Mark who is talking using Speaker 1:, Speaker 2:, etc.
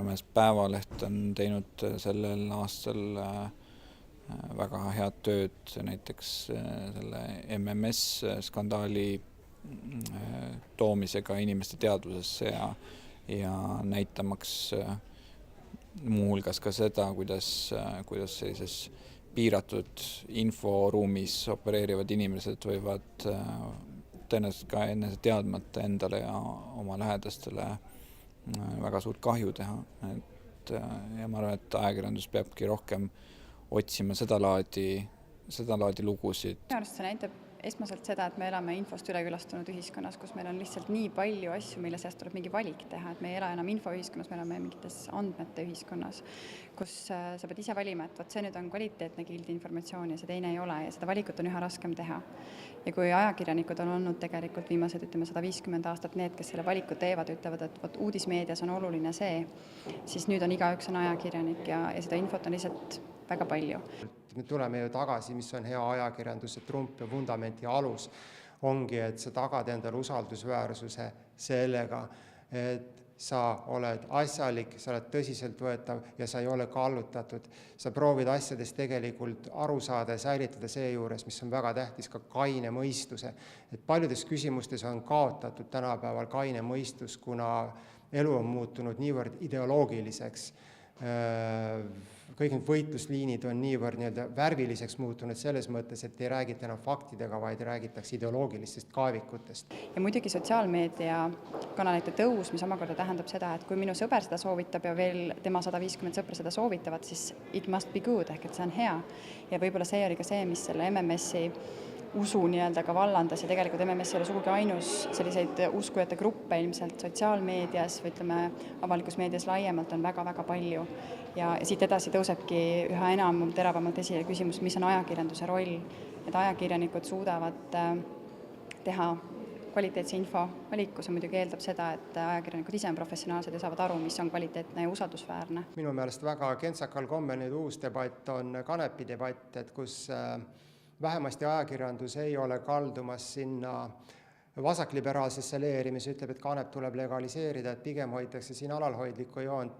Speaker 1: Postimees Päevaleht on teinud sellel aastal väga head tööd näiteks selle MMS-skandaali toomisega inimeste teadvusesse ja näitamaks muuhulgas ka seda, kuidas sellises piiratud inforuumis opereerivad inimesed võivad tõenäoliselt ka enne teadmata endale ja oma lähedastele väga suurt kahju teha. Ja ma arvan, et ajakirjandus peabki rohkem otsima seda laadi lugusid.
Speaker 2: Minu arust see näitab esmaselt seda, et me elame infost ülekülastunud ühiskonnas, kus meil on lihtsalt nii palju asju, mille seast tuleb mingi valik teha, et me ei ela enam infoühiskonnas, me elame mingites andmete ühiskonnas, kus sa pead ise valima, et see nüüd on kvaliteetne kild informatsioon ja see teine ei ole ja seda valikut on üha raskem teha. Ja kui ajakirjanikud on olnud tegelikult viimased 150 aastat need, kes selle valiku teevad, ütlevad, et uudismeedias on oluline see, siis nüüd on igaüks on ajakirjanik ja seda infot on lihtsalt väga palju.
Speaker 3: Me tuleme ju tagasi, mis on hea ajakirjanduse trump ja vundament ja alus ongi, et sa tagad endale usaldusväärsuse sellega, et sa oled asjalik, sa oled tõsiseltvõetav ja sa ei ole kallutatud. Sa proovid asjadest tegelikult aru saada ja säilitada seejuures, mis on väga tähtis, ka kaine mõistuse. Et paljudes küsimustes on kaotatud tänapäeval kaine mõistus, kuna elu on muutunud niivõrd ideoloogiliseks. Kõik need võitlusliinid on niivõrd värviliseks muutunud selles mõttes, et ei räägita enam faktidega, vaid räägitakse ideoloogilistest kaevikutest.
Speaker 2: Ja muidugi sotsiaalmeedia kanalite tõus, mis omakorda tähendab seda, et kui minu sõber seda soovitab ja veel tema 150 sõpra seda soovitavad, siis it must be good, ehk et see on hea. Ja võib-olla see oli ka see, mis selle MMS-i usu ka vallandas ja tegelikult MMS ei ole sugugi ainus selliseid uskujate gruppe ilmselt sotsiaalmeedias või ütleme avalikus meedias laiemalt on väga-väga palju ja siit edasi tõusebki üha enam teravamalt esile küsimus, mis on ajakirjanduse roll, et ajakirjanikud suudavad teha kvaliteetse info valiku, see muidugi eeldab seda, et ajakirjanikud ise on professionaalsed ja saavad aru, mis on kvaliteetne ja usaldusväärne.
Speaker 3: Minu meelest väga kentsakal kombel nüüd uus debatt on kanepi debatt, et kus vähemasti ajakirjandus ei ole kaldumas sinna vasakliberaalsesse leeri, mis ütleb, et kanep tuleb legaliseerida, et pigem hoitakse siin alalhoidlikku joont.